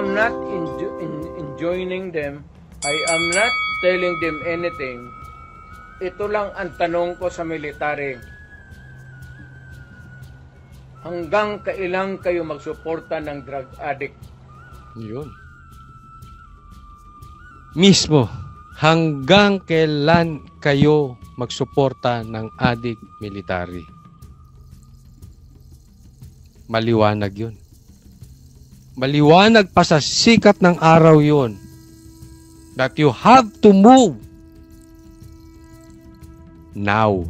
am not enjoining them. I am not telling them anything. Ito lang ang tanong ko sa military. Hanggang kailan kayo magsuporta ng drug addict? Yun. Mismo, hanggang kailan kayo magsuporta ng addict military? Maliwanag yun. Maliwanag pa sa sikat ng araw yun that you have to move now,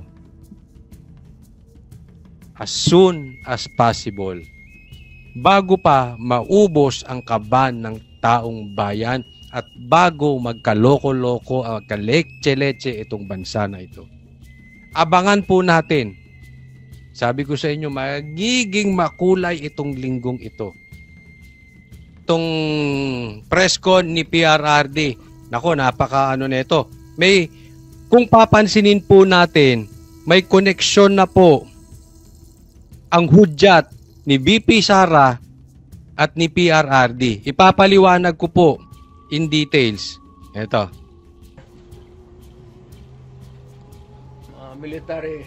as soon as possible, bago pa maubos ang kaban ng taong bayan at bago magkaloko-loko, magkaletse-letse itong bansa na ito. Abangan po natin. Sabi ko sa inyo, magiging makulay itong linggong ito. Itong press con ni PRRD. Nako, napaka-ano nito. May, kung papansinin po natin, may koneksyon na po ang hudyat ni VP Sara at ni PRRD. Ipapaliwanag ko po in details. Ito. Military,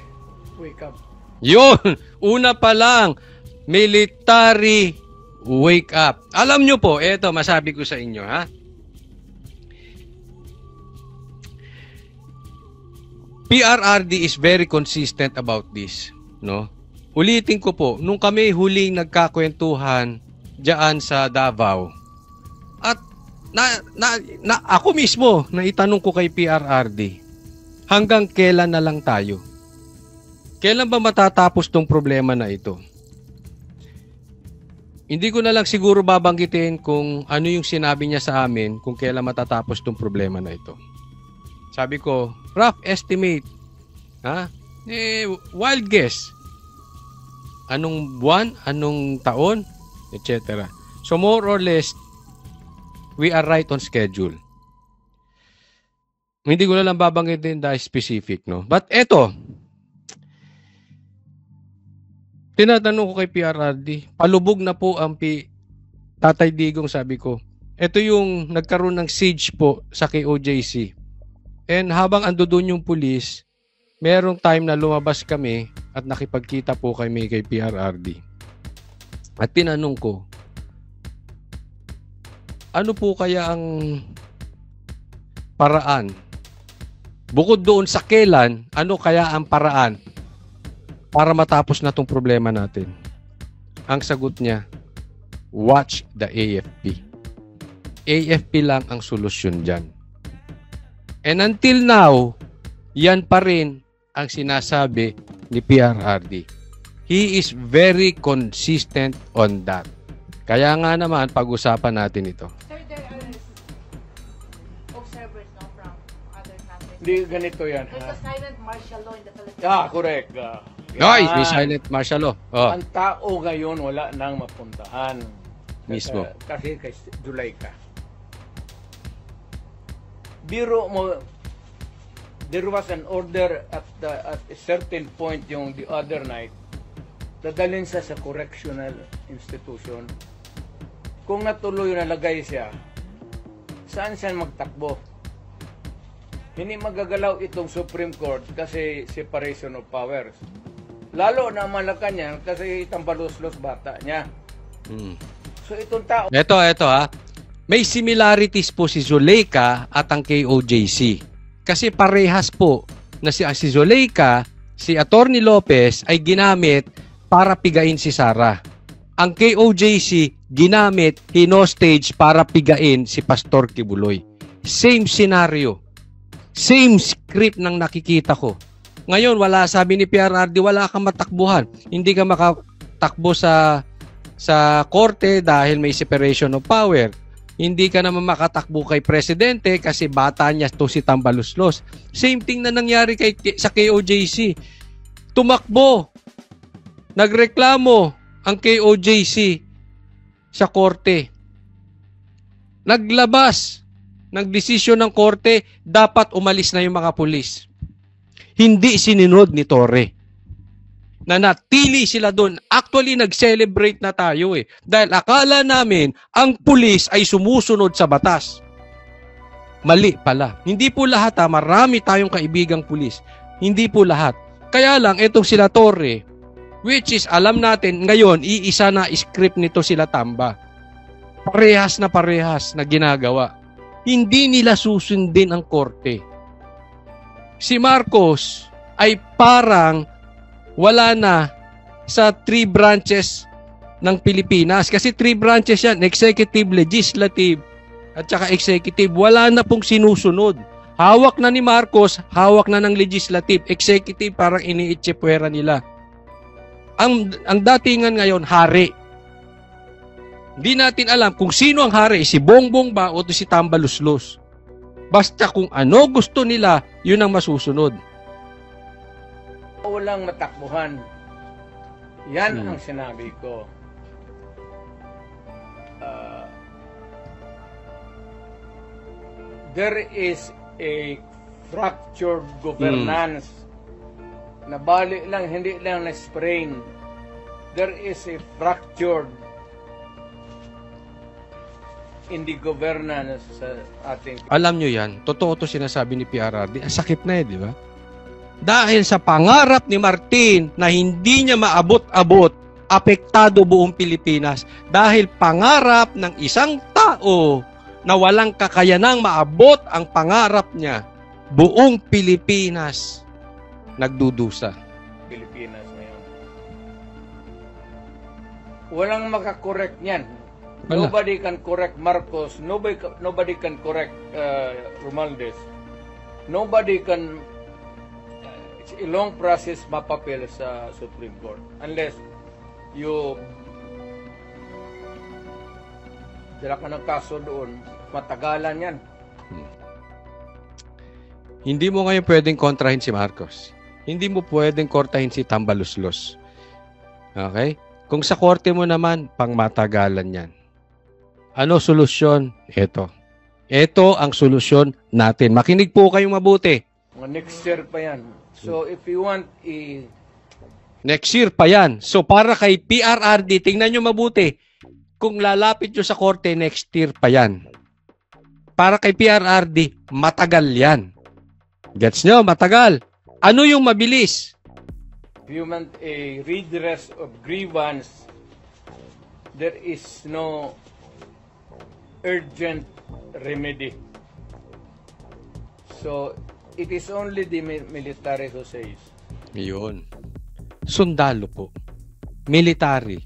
wake up. Yun! Una pa lang, military, wake up. Alam nyo po, ito, masabi ko sa inyo, ha? PRRD is very consistent about this, no? Ulitin ko po, nung kami huling nagkakwentuhan diyan sa Davao, at ako mismo, naitanong ko kay PRRD, hanggang kailan na lang tayo? Kailan ba matatapos tong problema na ito? Hindi ko na lang siguro babanggitin kung ano yung sinabi niya sa amin kung kailan matatapos tong problema na ito. Sabi ko, rough estimate. Ha? Wild guess. Anong buwan? Anong taon? Etc. So more or less, we are right on schedule. Hindi ko na lang babanggitin dahil specific, no? But eto, tinatanong ko kay PRRD, palubog na po ang Tatay Digong, sabi ko. Ito yung nagkaroon ng siege po sa KOJC. And habang ando doon yung pulis, merong time na lumabas kami at nakipagkita po kami kay PRRD. At tinanong ko, ano po kaya ang paraan? Bukod doon sa kailan, ano kaya ang paraan para matapos na tong problema natin? Ang sagot niya, watch the AFP. AFP lang ang solusyon dyan. And until now, yan pa rin ang sinasabi ni PRRD. He is very consistent on that. Kaya nga naman, pag-usapan natin ito. Sir, there are observers no, from other countries. Hindi ganito yan. There's a silent martial law in the Philippines. Correct. Nice, may silent martial law. Oh. Ang tao ngayon wala nang mapuntahan. Mismo. Kasi kay July ka. Biro mo, there was an order at a certain point yung the other night, dadalhin siya sa correctional institution. Kung natuloy nalagay siya, saan siya magtakbo? Hindi magagalaw itong Supreme Court kasi separation of powers. Lalo na Malacanang kasi itambalos-los bata niya. So itong tao... Ito ha. May similarities po si Zuleika at ang KOJC. Kasi parehas po na si Zuleika, si Attorney Lopez ay ginamit para pigain si Sara. Ang KOJC ginamit, hinostage para pigain si Pastor Kibuloy. Same scenario. Same script ng nakikita ko. Ngayon, sabi ni PRRD, wala kang matakbuhan. Hindi ka makatakbo sa korte dahil may separation of power. Hindi ka naman makatakbo kay presidente kasi bata niya to si Tambaluslos. Same thing na nangyari sa KOJC. Tumakbo. Nagreklamo ang KOJC sa korte. Naglabas ng desisyon ng korte, dapat umalis na yung mga pulis. Hindi sinunod ni Torre. na natili sila doon. Actually, nag-celebrate na tayo eh. Dahil akala namin, ang pulis ay sumusunod sa batas. Mali pala. Hindi po lahat ha, marami tayong kaibigang pulis. Hindi po lahat. Kaya lang, itong sila Torre, which is, alam natin, ngayon, iisa na script nito sila Tamba. Parehas na ginagawa. Hindi nila susundin ang korte. Si Marcos ay parang wala na sa 3 branches ng Pilipinas. Kasi 3 branches yan, executive, legislative, at saka executive. Wala na pong sinusunod. Hawak na ni Marcos, hawak na ng legislative. Executive, parang iniitsipwera nila. Ang datingan ngayon, hari. Hindi natin alam kung sino ang hari, si Bongbong ba o si Tambaluslos. Basta kung ano gusto nila, yun ang masusunod. Walang matakbuhan. Yan ang sinabi ko. There is a fractured governance na bali lang, hindi lang na-sprain. There is a fractured in the governance sa ating... Alam nyo yan, totoo to sinasabi ni PRRD. Ang sakit na di ba? Dahil sa pangarap ni Martin na hindi niya maabot-abot, apektado buong Pilipinas. Dahil pangarap ng isang tao na walang kakayanang maabot ang pangarap niya, buong Pilipinas nagdudusa. Pilipinas ngayon. Walang makakorek niyan. Wala. Nobody can correct Marcos. Nobody can correct Romualdez. Nobody can... it's a long process mapapil sa Supreme Court. Unless you... dala ka ng kaso doon, matagalan yan. Hindi mo ngayon pwedeng kontrahin si Marcos. Hindi mo pwedeng kortahin si Tambaluslos. Okay? Kung sa korte mo naman, pangmatagalan yan. Ano solusyon? Ito. Ito ang solusyon natin. Makinig po kayong mabuti. Next year pa yan. So if you want Next year pa yan. So para kay PRRD, tingnan nyo mabuti. Kung lalapit nyo sa korte, next year pa yan. Para kay PRRD, matagal yan. Gets nyo? Matagal. Ano yung mabilis? if you want a redress of grievance, there is no urgent remedy. So, it is only the military who says. Yun. Sundalo po. Military.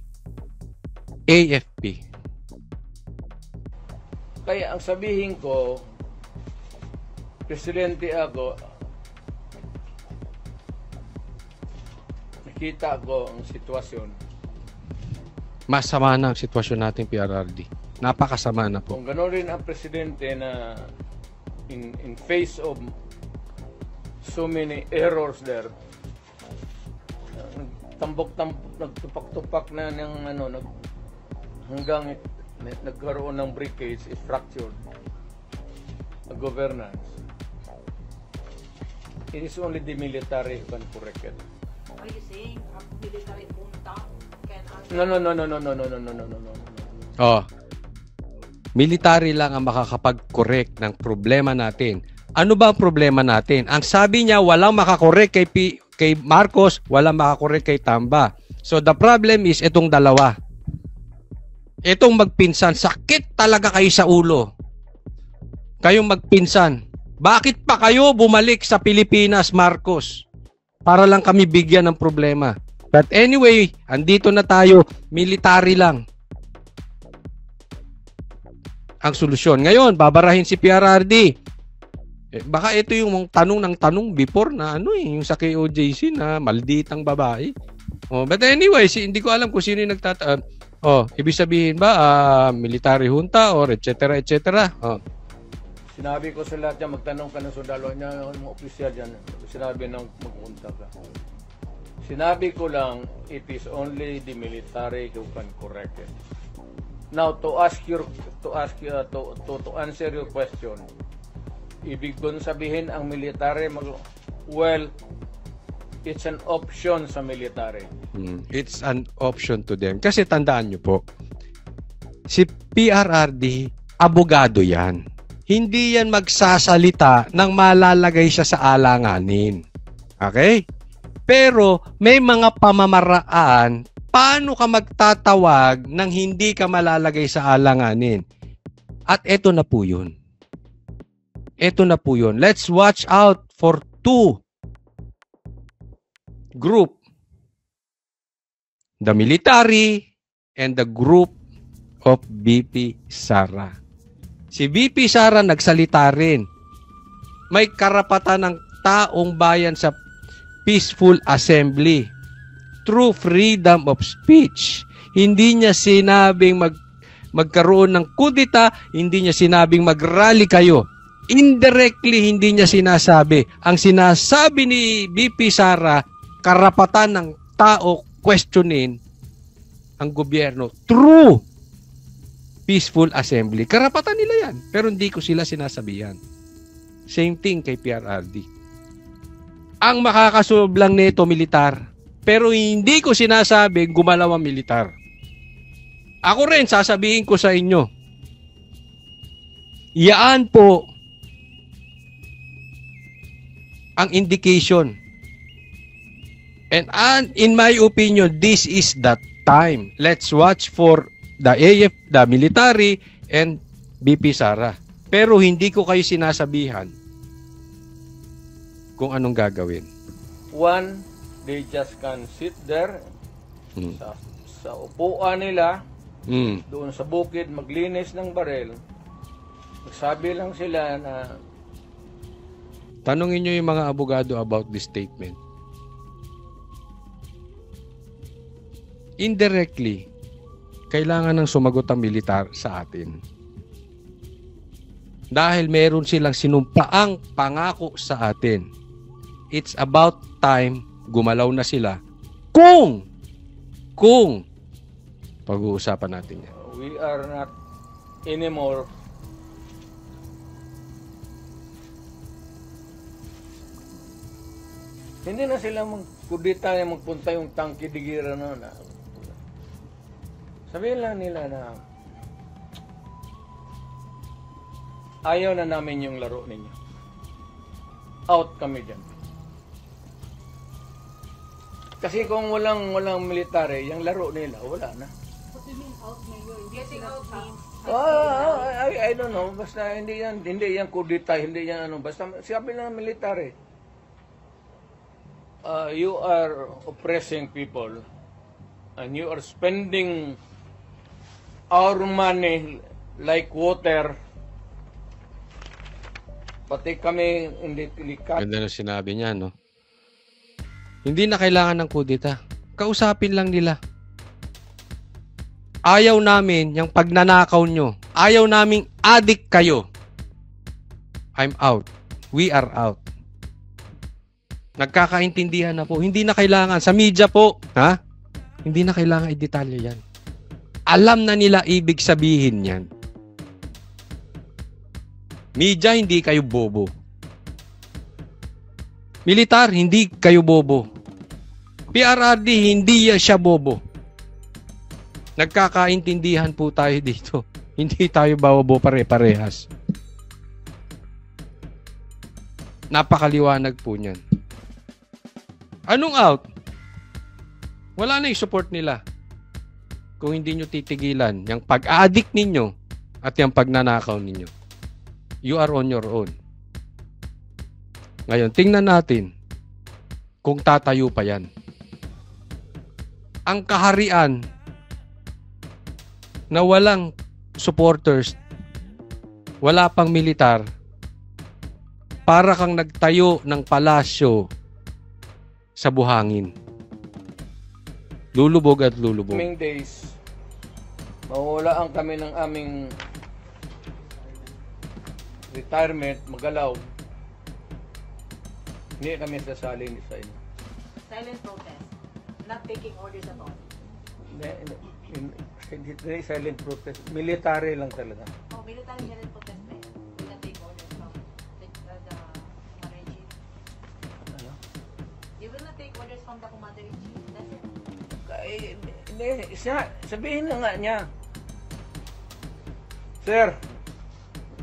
AFP. Kaya ang sabihin ko, presidente ako, nakita ko ang sitwasyon. Masama na ang sitwasyon natin, PRRD. Napakasama na po. Kung gano'n rin ang presidente na in face of so many errors there, nagtupak-tupak na ng hanggang nagkaroon ng breakage, is fractured governance. It is only the military who can correct it. Are you saying a military junta can No. Oh. Military lang ang makakapag-correct ng problema natin. Ano ba ang problema natin? Ang sabi niya, walang makakorek kay Marcos, walang makakorek kay Tamba. So the problem is itong dalawa. Itong magpinsan, sakit talaga kayo sa ulo. Kayong magpinsan. Bakit pa kayo bumalik sa Pilipinas, Marcos? Para lang kami bigyan ng problema. But anyway, andito na tayo, military lang ang solusyon. Ngayon, babarahin si PRRD. Baka ito yung tanong ng tanong before na yung sa KOJC na malditang babae. But anyway, hindi ko alam kung sino yung ibig sabihin ba military junta or etc. Sinabi ko sa lahat niya, magtanong ka ng sundalo niya, mga opisyal yan. Sinabi na magpunta ka. Sinabi ko lang, it is only the military who can correct it. Now, to answer your question, ibig ko sabihin ang military, well, it's an option sa military. It's an option to them. Kasi tandaan nyo po, si PRRD, abogado yan. Hindi yan magsasalita nang malalagay siya sa alanganin. Okay? Pero may mga pamamaraan paano ka magtatawag nang hindi ka malalagay sa alanganin. At eto na po yun. Eto na po yun. Let's watch out for two group. The military and the group of BP Sara. Si BP Sara nagsalita rin. May karapatan ng taong bayan sa peaceful assembly. True freedom of speech. Hindi niya sinabing magkaroon ng kudeta, hindi niya sinabing mag-rally kayo. Indirectly, hindi niya sinasabi. Ang sinasabi ni BP Sara, karapatan ng tao questionin ang gobyerno. True peaceful assembly. Karapatan nila yan. Pero hindi ko sila sinasabihan. Same thing kay PRRD. Ang makakasolve lang nito, militar. Pero hindi ko sinasabi gumalaw ang militar. Ako rin, sasabihin ko sa inyo. Yaan po ang indication. And in my opinion, this is the time. Let's watch for the AF, the military, and BP Sara. Pero hindi ko kayo sinasabihan kung anong gagawin. One, they just can sit there sa upuan nila, doon sa bukid, maglinis ng barel. Magsabi lang sila na tanungin nyo yung mga abogado about this statement. Indirectly, kailangan ng sumagot ang militar sa atin. Dahil meron silang sinumpaang pangako sa atin. It's about time gumalaw na sila kung pag-uusapan natin yan. We are not anymore hindi na sila magkudita na magpunta yung tangki digira na. Sabihin lang nila na ayaw na namin yung laro ninyo. Out kami dyan. Kasi kung walang military, yung laro nila, wala na. What do you mean out, Mayor? Getting out means... I don't know. Basta hindi yan kudita, hindi yan ano. Basta sabi lang military. You are oppressing people and you are spending our money like water. Pati kami hindi likat. Ganda na sinabi niya, no? Hindi na kailangan ng kudeta. Kausapin lang nila. Ayaw namin yung pagnanakaw nyo. Ayaw naming addict kayo. I'm out. We are out. Nagkakaintindihan na po. Hindi na kailangan. Sa media po, ha? Hindi na kailangan i-detalye yan. Alam na nila ibig sabihin yan. Media, hindi kayo bobo. Militar, hindi kayo bobo. PRRD, hindi siya bobo. Nagkakaintindihan po tayo dito. Hindi tayo bobo pare-parehas. Napakaliwanag po niyan. Anong out? Wala na yung support nila. Kung hindi nyo titigilan yung pag-addict ninyo at yung pagnanakaw ninyo. You are on your own. Ngayon, tingnan natin kung tatayo pa yan. Ang kaharian na walang supporters, wala pang militar, para kang nagtayo ng palasyo sa buhangin. Lulubog at lulubog. Coming days, mawalaan kami ng aming retirement, magalaw. Hindi kami sasali sa inyo. Silent protest. Not taking orders at all. Hindi silent protest. Military lang talaga. Oh, military silent protest, Mayor. Will not take orders from the regime. Ano? You will not take Sabihin na nga niya, Sir,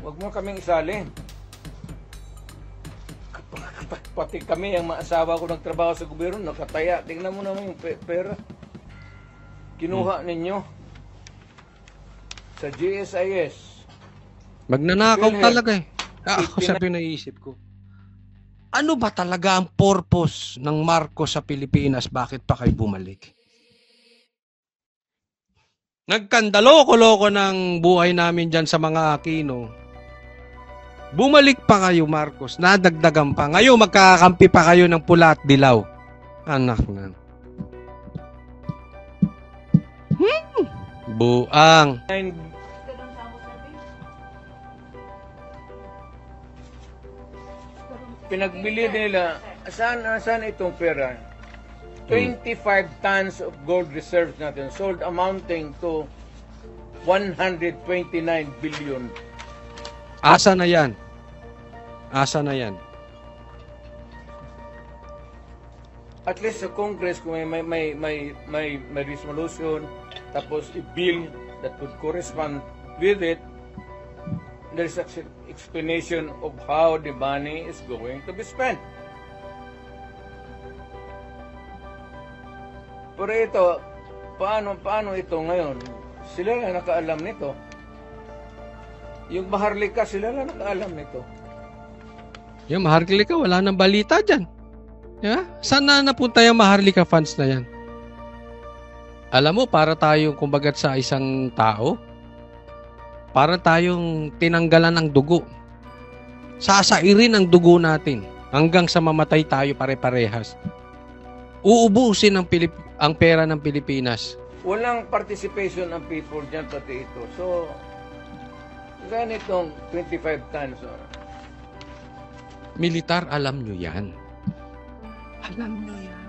wag mo kaming isali. Pati kami, ang mga asawa ko nagtrabaho sa gobyerno, nakataya. Tingnan mo naman yung pera. Kinuha ninyo sa GSIS. Magnanakaw PhilHealth. talaga eh. Ako sabi naisip ko. Ano ba talaga ang purpose ng Marcos sa Pilipinas? Bakit pa kayo bumalik? Nagkandaloko-loko ng buhay namin dyan sa mga Aquino. Bumalik pa kayo, Marcos. Nadagdagan pa. Ngayon, magkakampi pa kayo ng pula at dilaw. Anak na. Buang. Ganun sa ako sabi. Pinagbili nila, saan itong pera? 25 tons of gold reserves natin sold amounting to 129 billion. Asa na yan? Asa na yan? At least sa Congress kung may resolution tapos i-bill that would correspond with it, there's an explanation of how the money is going to be spent. Pero ito, paano ito ngayon? Sila lang nakaalam nito. Yung Maharlika, sila lang nakaalam nito. Yung Maharlika, wala nang balita dyan. Yeah? Saan na napunta yung Maharlika funds na yan? Alam mo, para tayong kumbagat sa isang tao, para tayong tinanggalan ng dugo. Sasairin ang dugo natin hanggang sa mamatay tayo pare-parehas. Uubusin ang pera ng Pilipinas. Walang participation ng people dyan pati ito. So, ganitong 25 tons. Militar, alam nyo yan. Alam nyo yan.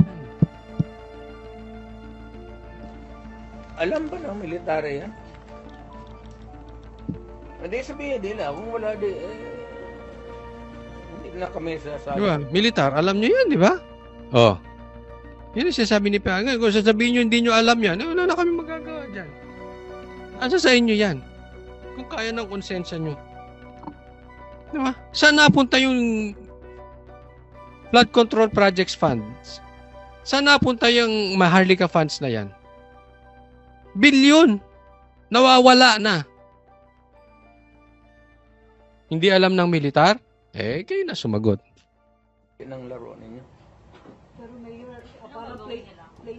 Alam ba ng military yan? Hindi sabihin nila, kung wala hindi na kami sasabi. Diba? Militar, alam nyo yan, di ba? Oh. Yan ang sinasabi ni Pia. Kung sasabihin nyo, hindi nyo alam yan, wala na kami magagawa dyan. Asa sa inyo yan? Kung kaya ng konsensya nyo. Diba? Saan napunta yung flood control projects funds? Saan napunta yung Maharlika funds na yan? Bilyon! Nawawala na. Hindi alam ng militar? Kayo na sumagot. Yan ang laro ninyo. Pero Mayor, parang play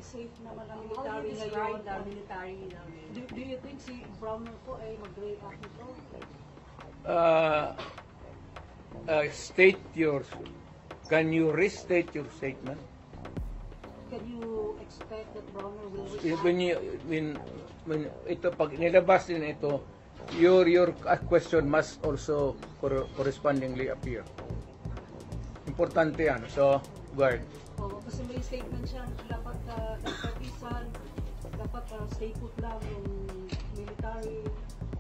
safe naman ang military ngayon. Do you think si Browner po ay mag-break up nito? Can you restate your statement? Can you expect that Browner will respond? When ito pag nilabas din ito, your question must also correspondingly appear. Importante yan. So, guard. Kasi may statement siya, dapat stay put lang yung military.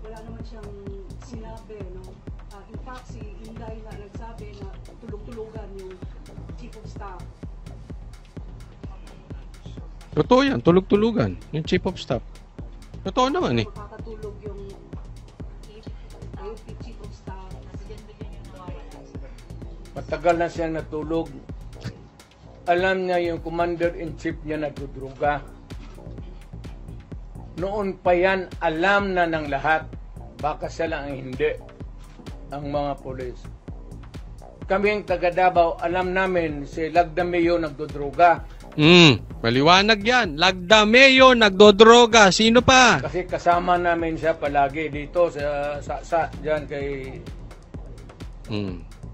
Wala naman siyang sinabi, no? In fact, si Inday na nagsabi na tulog-tulugan yung chief of staff. Totoo yan, tulog-tulugan. Yung chief of staff. Totoo naman eh. Makakatulog yung chief of staff. Matagal na siyang natulog. Alam niya yung commander-in-chief niya nagdudruga. Noon pa yan, alam na ng lahat. Baka siya lang ang hindi. Ang mga polis. Kaming taga Davao, alam namin si Lagdameo nagdudruga. Maliwanag yan. Lagdameo, nagdodroga. Sino pa? Kasi kasama namin siya palagi dito sa dyan kay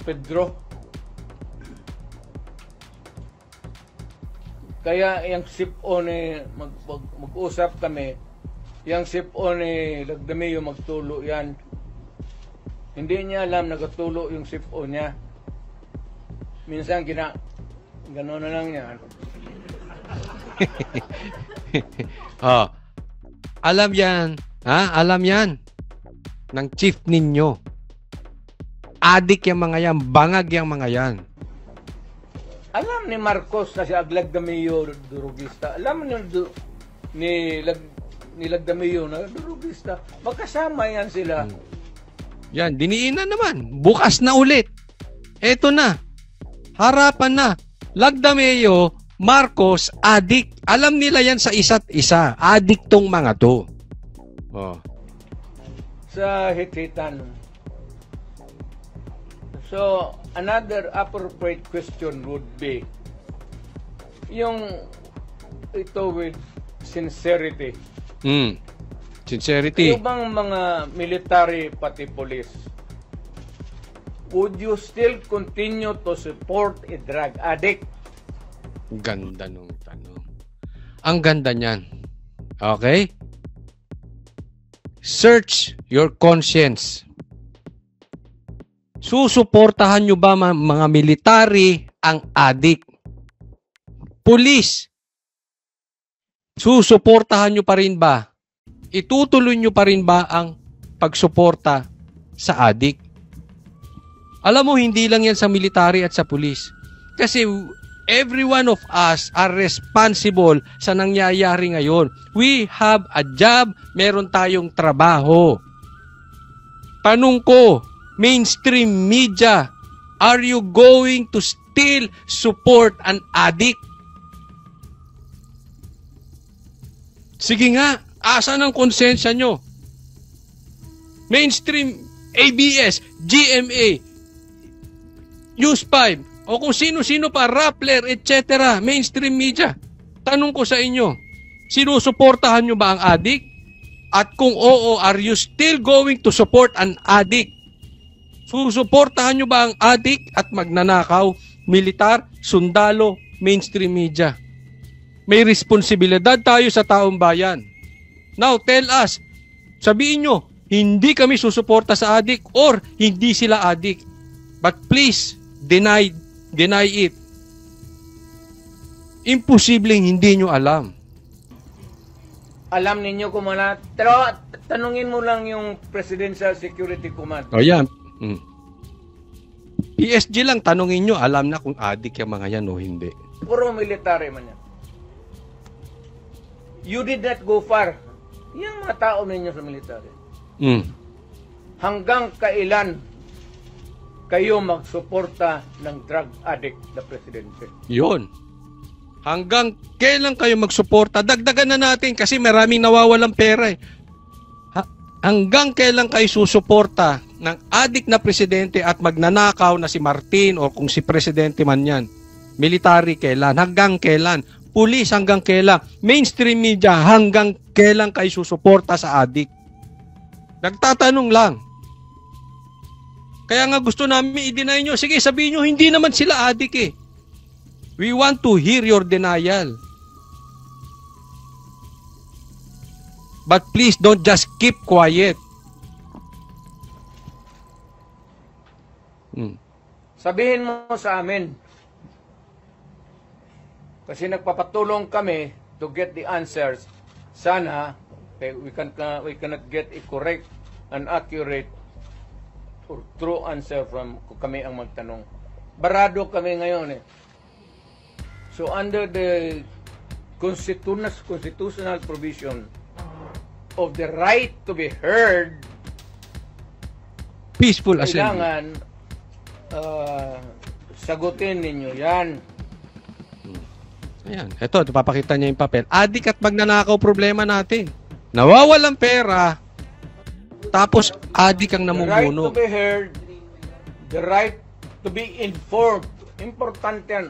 Pedro. Kaya yung sip-on mag-usap kami, yung sip-on Lagdameo magtulo yan. Hindi niya alam nagatulo yung sip-on niya. Minsan gano'n na lang niya. Alam yan. Alam yan. Ng chief ninyo. Adik yung mga yan. Bangag yung mga yan. Alam ni Marcos na si Aglag Dameo durugista. Alam niyo nilagdamiyo na durugista. Magkasama yan sila. Yan, diniinan naman. Bukas na ulit. Eto na. Harapan na. Lagdameo, Marcos, adik. Alam nila yan sa isa't isa. Adik tong mga to. Oh. Sa hititan. So, another appropriate question would be, yung ito with sincerity. Sincerity. Yung bang mga military pati police, would you still continue to support a drug addict? Ganda nung tanong. Ang ganda niyan. Okay? Search your conscience. Susuportahan nyo ba mga military ang addict? Police, susuportahan nyo pa rin ba? Itutuloy nyo pa rin ba ang pagsuporta sa addict? Alam mo, hindi lang yan sa military at sa police. Kasi every one of us are responsible sa nangyayari ngayon. We have a job, meron tayong trabaho. Tanong ko, mainstream media, are you going to still support an addict? Sige nga, asan ang konsensya nyo? Mainstream, ABS, GMA, News 5, o kung sino-sino pa, Rappler, etc. Mainstream media. Tanong ko sa inyo, sinusuportahan nyo ba ang addict? At kung oo, are you still going to support an addict? Susuportahan nyo ba ang addict at magnanakaw, militar, sundalo, mainstream media? May responsibilidad tayo sa taong bayan. Now, tell us, sabihin nyo, hindi kami susuporta sa addict or hindi sila addict. But please, deny it. Imposibleng hindi nyo alam. Alam ninyo kung mana, pero tanungin mo lang yung Presidential Security Command. O yan. PSG lang, tanungin nyo, alam na kung addict yung mga yan o hindi. Puro military man yan. You did not go far. Yung mga tao ninyo sa military. Hanggang kailan kayo magsuporta ng drug addict na presidente? Yun. Hanggang kailan kayo magsuporta? Dagdagan na natin kasi maraming nawawalang pera eh. Hanggang kailan kayo susuporta ng addict na presidente at magnanakaw na si Martin o kung si presidente man yan? Military kailan? Hanggang kailan? Police hanggang kailan? Mainstream media hanggang kailan kayo susuporta sa addict? Nagtatanong lang. Kaya nga gusto namin i-deny nyo. Sige, sabihin nyo, hindi naman sila addict eh. We want to hear your denial. But please don't just keep quiet. Sabihin mo sa amin. Kasi nagpapatulong kami to get the answers. Sana we cannot get a correct and accurate or true answer from kami ang magtanong. Barado kami ngayon eh. So under the constitutional provision of the right to be heard, peaceful assembly. Kailangan sagutin ninyo yan. Ayan, ito, papakita niya yung papel. Adik at magnanakaw problema natin. Nawawalang pera, tapos adik ang namumuno. The right to be heard, the right to be informed. Importante yan.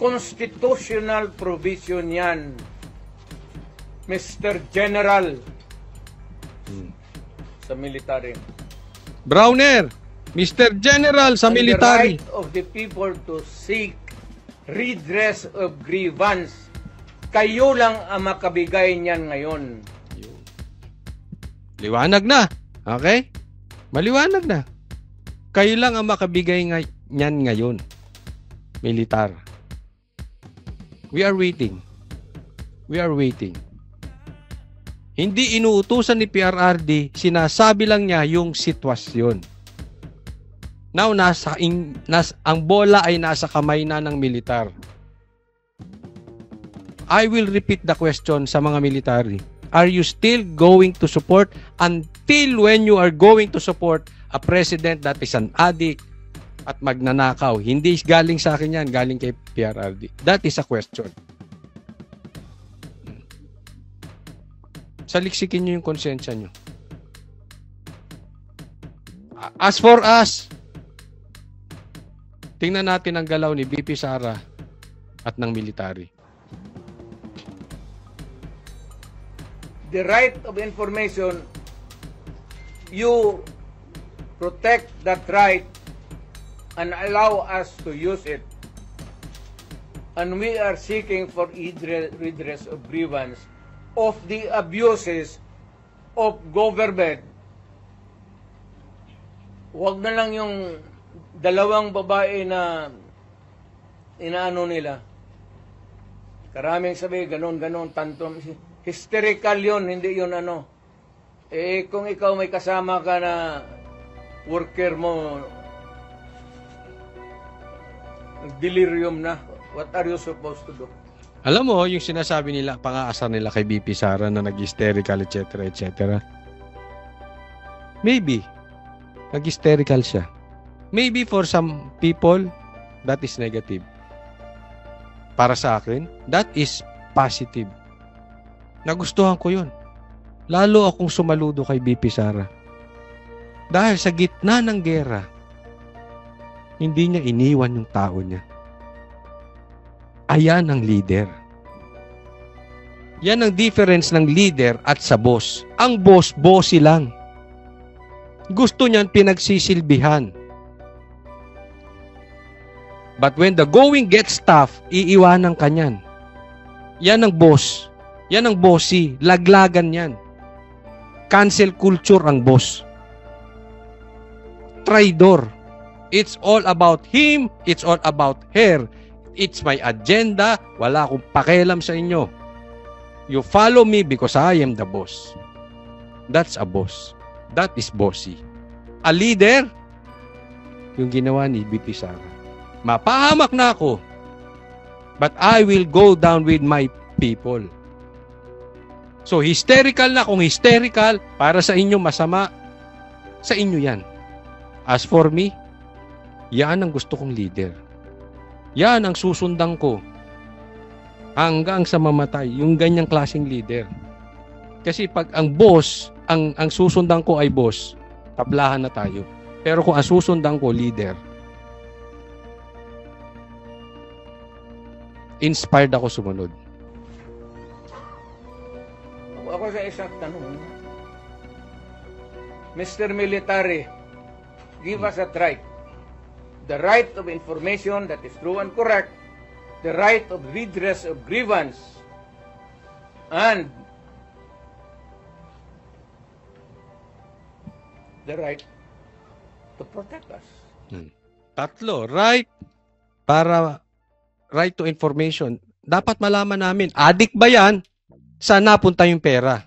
Constitutional provision yan. Mr. General sa military. Browner, Mr. General sa military. The right of the people to seek redress of grievance. Kayo lang ang makabigay niyan ngayon. Liwanag na. Okay? Maliwanag na. Kayo lang ang makabigay niyan ngayon. Militar. We are waiting. We are waiting. Hindi inuutusan ni PRRD, sinasabi lang niya yung sitwasyon. Now, ang bola ay nasa kamay na ng militar. I will repeat the question sa mga military. Are you still going to support until when you are going to support a president that is an addict at magnanakaw? Hindi galing sa akin yan, galing kay PRRD. That is a question. Saliksikin nyo yung konsensya nyo. As for us, tingnan natin ang galaw ni BP Sara at ng military. The right of information, you protect that right and allow us to use it. And we are seeking for redress of grievance of the abuses of government. Huwag na lang yung dalawang babae na inaano nila. Karaming sabi, ganon, tantrum. Hysterical yun, hindi yun ano. Eh, kung ikaw may kasama ka na worker mo, delirium na, what are you supposed to do? Alam mo, yung sinasabi nila, pang-aasar nila kay BP Sara na nag-hysterical, etc., etc. Maybe, nag-hysterical siya. Maybe for some people, that is negative. Para sa akin, that is positive. Nagustuhan ko yun. Lalo akong sumaludo kay BP Sara. Dahil sa gitna ng gera, hindi niya iniwan yung tao niya. Ayan ang leader. Yan ang difference ng leader at sa boss. Ang boss, bossy lang. Gusto niyan pinagsisilbihan. But when the going gets tough, iiwanan ka niyan. Yan ang boss. Yan ang bossy. Laglagan yan. Cancel culture ang boss. Traidor. It's all about him. It's all about her. It's my agenda. Wala akong pakialam sa inyo. You follow me because I am the boss. That's a boss. That is bossy. A leader, yung ginawa ni BP Sara. Mapahamak na ako. But I will go down with my people. So, hysterical na. Kung hysterical, para sa inyo masama, sa inyo yan. As for me, yan ang gusto kong leader. Yan ang susundan ko. Hanggang sa mamatay, yung ganyang klaseng leader. Kasi pag ang boss, ang susundan ko ay boss, tablahan na tayo. Pero kung ang susundan ko, leader, inspired ako sumunod. Ako sa isang tanong, Mr. Military, give us that right. The right of information that is true and correct, the right of redress of grievance, and the right to protect us. Tatlo, right to information. Dapat malaman namin, addict ba yan? Saan napunta yung pera?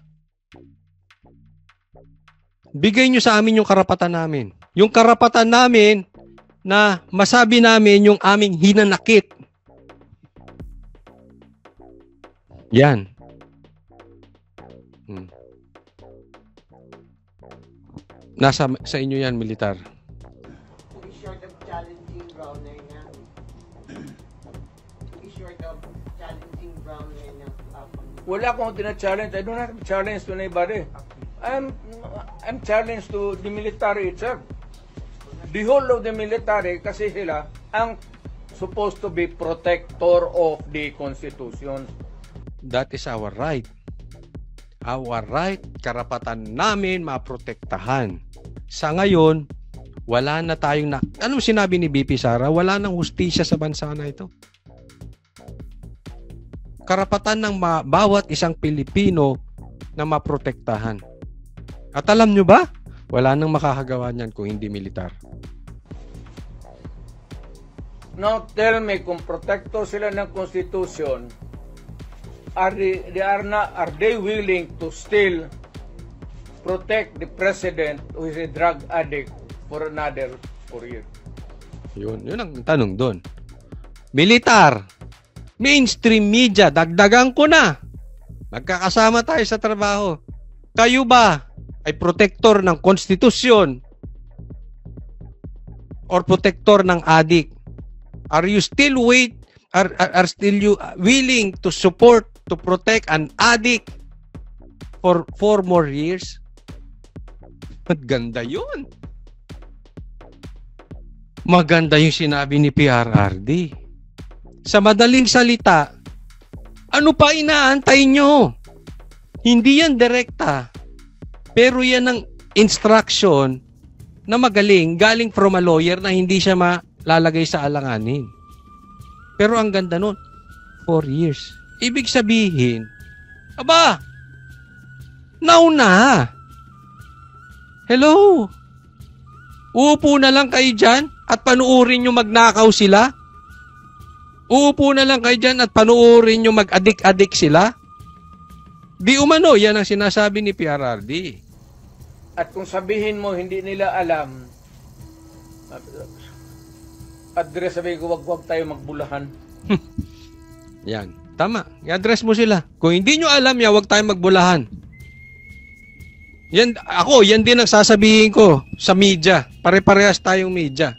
Bigay nyo sa amin yung karapatan namin. Yung karapatan namin na masabi namin yung aming hinanakit. Yan. Nasa sa inyo yan, militar. To be short of challenging Browner niya. To be short of challenging Browner niya. Wala akong tina-challenge. I don't have to challenge to anybody. I'm challenged to the military itself. The whole of the military, kasi sila ang supposed to be protector of the Constitution. That is our right. Our right, karapatan namin maprotektahan. Sa ngayon, wala na tayong anong sinabi ni BP Sara? Wala nang hustisya sa bansa na ito. Karapatan ng bawat isang Pilipino na maprotektahan. At alam nyo ba? Wala nang makakagawa niyan kung hindi militar. Now tell me, kung protector sila ng Constitution, are they willing to still protect the president who is a drug addict for another 4 years? Yun ang tanong doon. Militar, Mainstream media, dagdagan ko na. Magkakasama tayo sa trabaho. Kayo ba ay protector ng konstitusyon or protector ng adik? Are you still willing to support, to protect an addict for 4 more years? Maganda yun. Maganda yung sinabi ni PRRD. Sa madaling salita, ano pa inaantay nyo? Hindi yan direkta. Pero yan ang instruction na magaling, galing from a lawyer na hindi siya malalagay sa alanganin. Pero ang ganda nun, 4 years. Ibig sabihin, aba, nauna. Hello? Uupo na lang kayo dyan at panuorin nyo magnakaw sila? Uupo na lang kayo dyan at panuorin nyo mag-adik-adik sila? Di umano, yan ang sinasabi ni PRRD. At kung sabihin mo hindi nila alam, address sabihin ko, wag tayo magbulahan. Yan, tama. I-address mo sila. Kung hindi nyo alam yan, wag tayo magbulahan. Yan din ang sasabihin ko sa media. Pare-parehas tayong media.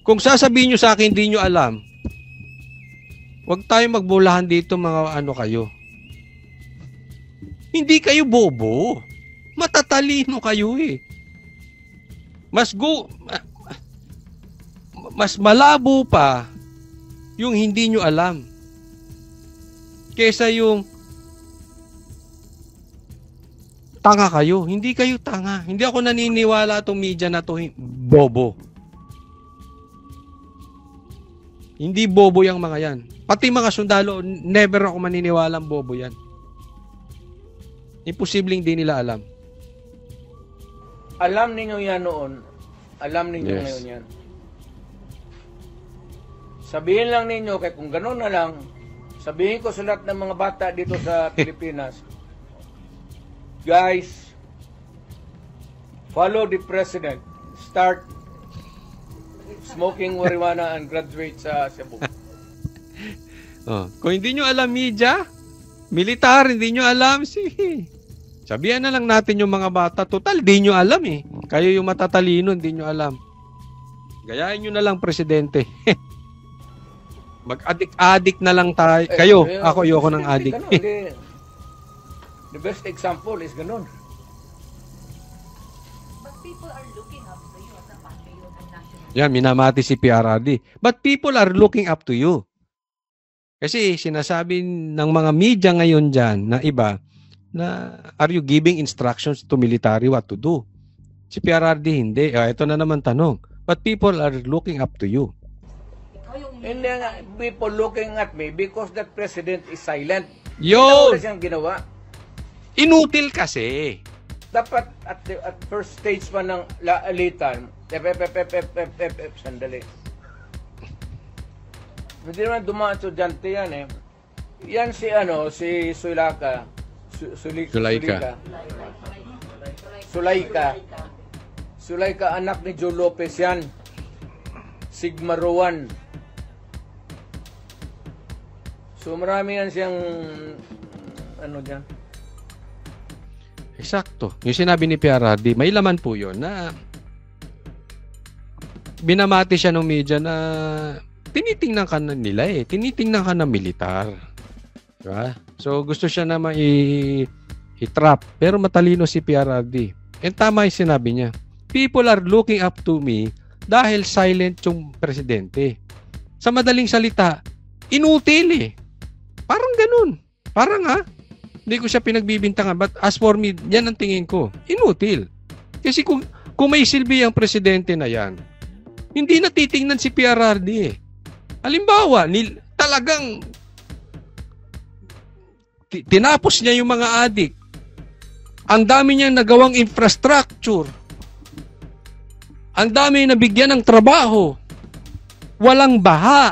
Kung sasabihin nyo sa akin, hindi nyo alam, wag tayong magbulahan dito mga ano kayo. Hindi kayo bobo. Matatalino kayo eh. Mas malabo pa yung hindi nyo alam kesa yung tanga kayo. Hindi kayo tanga. Hindi ako naniniwala itong media na to bobo. Hindi bobo yung mga yan. Pati mga sundalo, never ako maniniwalang bobo yan. Imposibleng di nila alam. Alam ninyo yan noon. Alam ninyo ngayon yan. Sabihin lang ninyo, kaya kung gano'n na lang, sabihin ko sa lahat ng mga bata dito sa Pilipinas, guys, follow the president. Start smoking marijuana and graduate sa Cebu. Kung hindi nyo alam media, militar, hindi nyo alam, sige. Sabihan na lang natin yung mga bata. Total, di nyo alam eh. Kayo yung matatalino, hindi nyo alam. Gayahin nyo na lang, presidente. Mag-adik-adik na lang tayo. Kayo, ako, ayoko ng adik. The best example is ganun. But people are looking up to you as a patriot and national. Yan, minamati si PRRD. But people are looking up to you. Kasi sinasabi ng mga media ngayon dyan na iba, na are you giving instructions to military what to do? Si PRRD hindi. Ito na naman tanong. But people are looking up to you. And then people looking at me because that president is silent. Yun! Wala siyang ginawa. Inutil kasi. Dapat at first stage pa ng laalitan, sandali. Hindi naman dumaan estudyante yan eh. Yan si Sulaika. Sulaika, anak ni Joe Lopez yan. Sigma Rowan. So marami yan siyang dyan. Eksakto. Yung sinabi ni PRRD, may laman po yun na binamati siya ng media na tinitingnan ka na nila eh. Tinitingnan ka na militar. Diba? So gusto siya na i-trap. Pero matalino si PRRD. And tama yung sinabi niya. People are looking up to me dahil silent yung presidente. Sa madaling salita, inutil eh. Parang ganun. Parang hindi ko siya pinagbibintangan. But as for me, yan ang tingin ko. Inutil. Kasi kung may silbi ang presidente na yan, hindi na titingnan si PRRD eh. Halimbawa, talagang tinapos niya yung mga adik. Ang dami niyang nagawang infrastructure. Ang dami nabigyan ng trabaho. Walang baha.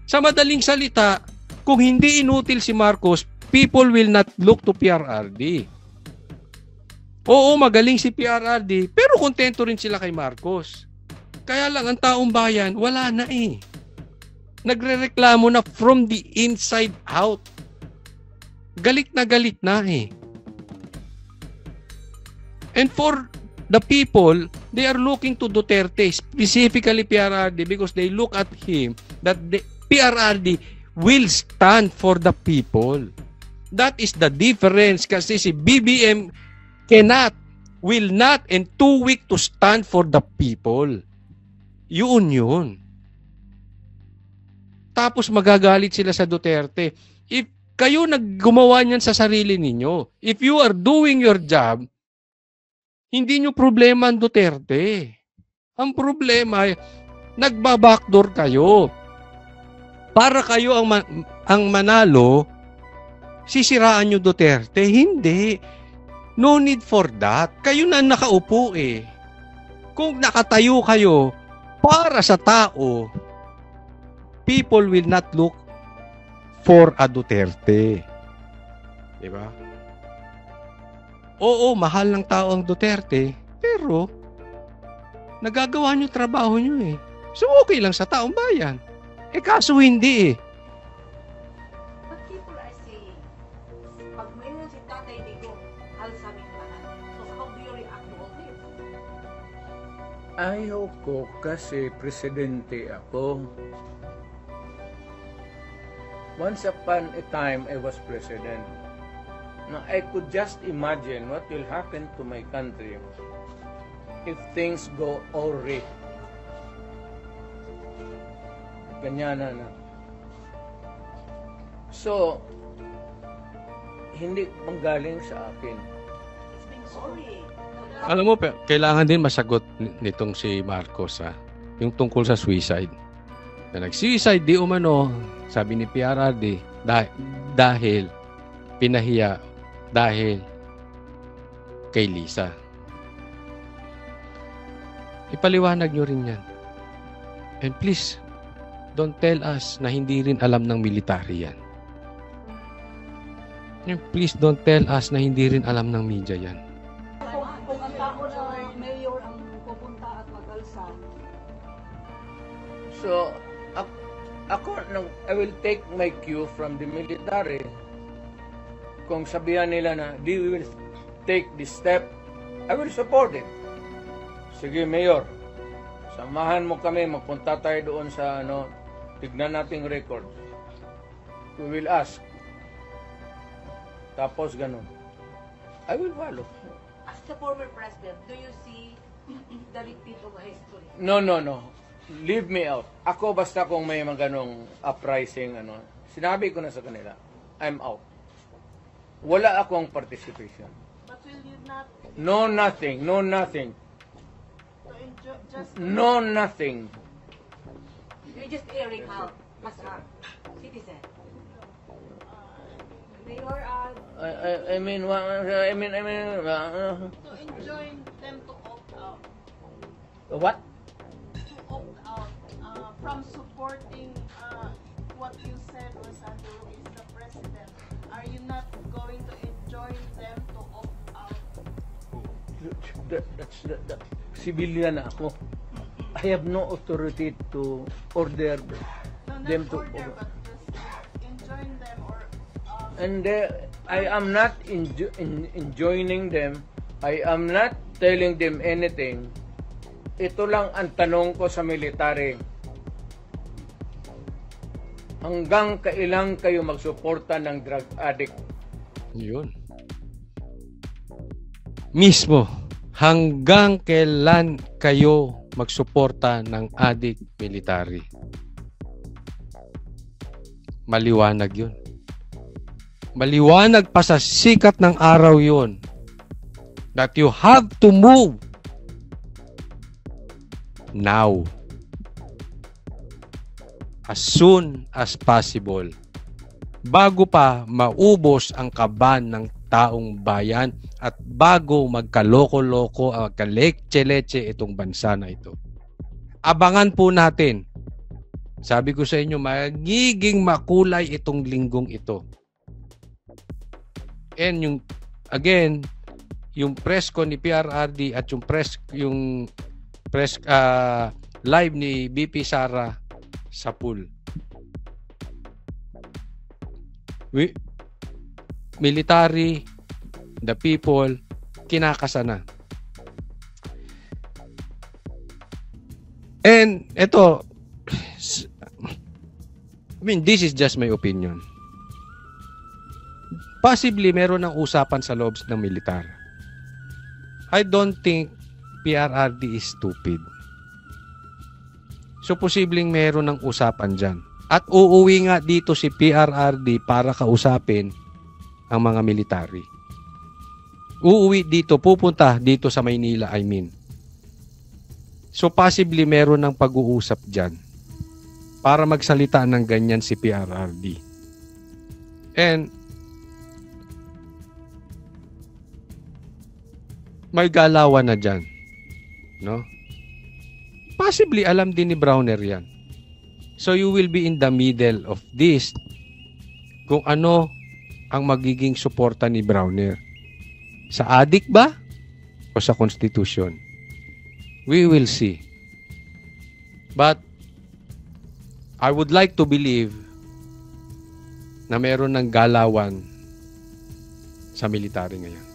Sa madaling salita, kung hindi inutil si Marcos, people will not look to PRRD. Oo, magaling si PRRD, pero kontento rin sila kay Marcos. Kaya lang, ang taong bayan, wala na eh. nagrereklamo na from the inside out. Galit na eh. And for the people, they are looking to Duterte, specifically PRRD, because they look at him that the PRRD will stand for the people. That is the difference, kasi si BBM cannot, will not, and too weak to stand for the people. Yun. Tapos magagalit sila sa Duterte. If kayo naggumawa niyan sa sarili ninyo, if you are doing your job, hindi nyo problema ang Duterte. Ang problema ay nagbabackdoor kayo. Para kayo ang manalo, sisiraan nyo Duterte. Hindi. No need for that. Kayo na nakaupo eh. Kung nakatayo kayo para sa tao, people will not look for a Duterte. Diba? Oo, mahal ng tao ang Duterte, pero nagagawa nyo trabaho nyo eh. So okay lang sa taong bayan. Kaso hindi eh. But people are saying, pag mayroon si Tatay Digo, alsaming tanan. So how do you react to all this? Ayaw ko kasi presidente ako. Once upon a time, I was president. Now, I could just imagine what will happen to my country if things go awry. Ganyan na. So, hindi manggaling sa akin. It's being sorry. Alam mo, kailangan din masagot nitong si Marcos, yung tungkol sa suicide. Na nag-suicide, di umano, sabi ni PRRD, dahil pinahiya dahil kay Lisa. Ipaliwanag nyo rin yan. And please, don't tell us na hindi rin alam ng military yan. And please don't tell us na hindi rin alam ng media yan. Kung ang tao na mayor ang pupunta at mag-alsa, So, ako, I will take my cue from the military. Kung sabihan nila na, we will take this step, I will support it. Sige, Mayor, samahan mo kami, magpunta tayo doon sa, tignan nating record. We will ask. Tapos, ganun. I will follow. As the former president, do you see the repeat of history? No. Leave me out. Ako basta kung may mga ganong uprising, sinabi ko na sa kanila, I'm out. Wala akong participation. But will you not No nothing. to enjoy just No nothing. You're just airing out as a citizen. Mayor, I mean, to enjoin them to opt out? what? To opt out from supporting what you said was Sandro is the president. Are you not going to enjoin them to opt out? That's civilian ako. I have no authority to order No, not them to. order, but just enjoin them or And I am not enjoining them. I am not telling them anything. Ito lang ang tanong ko sa military. Hanggang kailan kayo magsuporta ng drug addict? Yun. Mismo, hanggang kailan kayo magsuporta ng addict military? Maliwanag yun. Maliwanag pa sa sikat ng araw yun that you have to move now. As soon as possible. Bago pa maubos ang kaban ng taong bayan at bago magkaloko-loko, magkaletse-letse itong bansa na ito. Abangan po natin. Sabi ko sa inyo, magiging makulay itong linggong ito. And yung press ko ni PRRD at yung press live ni BP Sara sa pool. military, the people, kinakasa na. And ito, this is just my opinion. Possibly meron ng usapan sa loob ng militar. I don't think PRRD is stupid. So, posibleng meron ng usapan dyan. At uuwi nga dito si PRRD para kausapin ang mga military. Uuwi dito, pupunta dito sa Maynila, I mean. So, possibly meron ng pag-uusap dyan para magsalita ng ganyan si PRRD. And, may galawan na dyan. No? Possibly, alam din ni Browner yan. So, you will be in the middle of this kung ano ang magiging suporta ni Browner. Sa adik ba? O sa Constitution? We will see. But, I would like to believe na meron ng galawan sa military ngayon.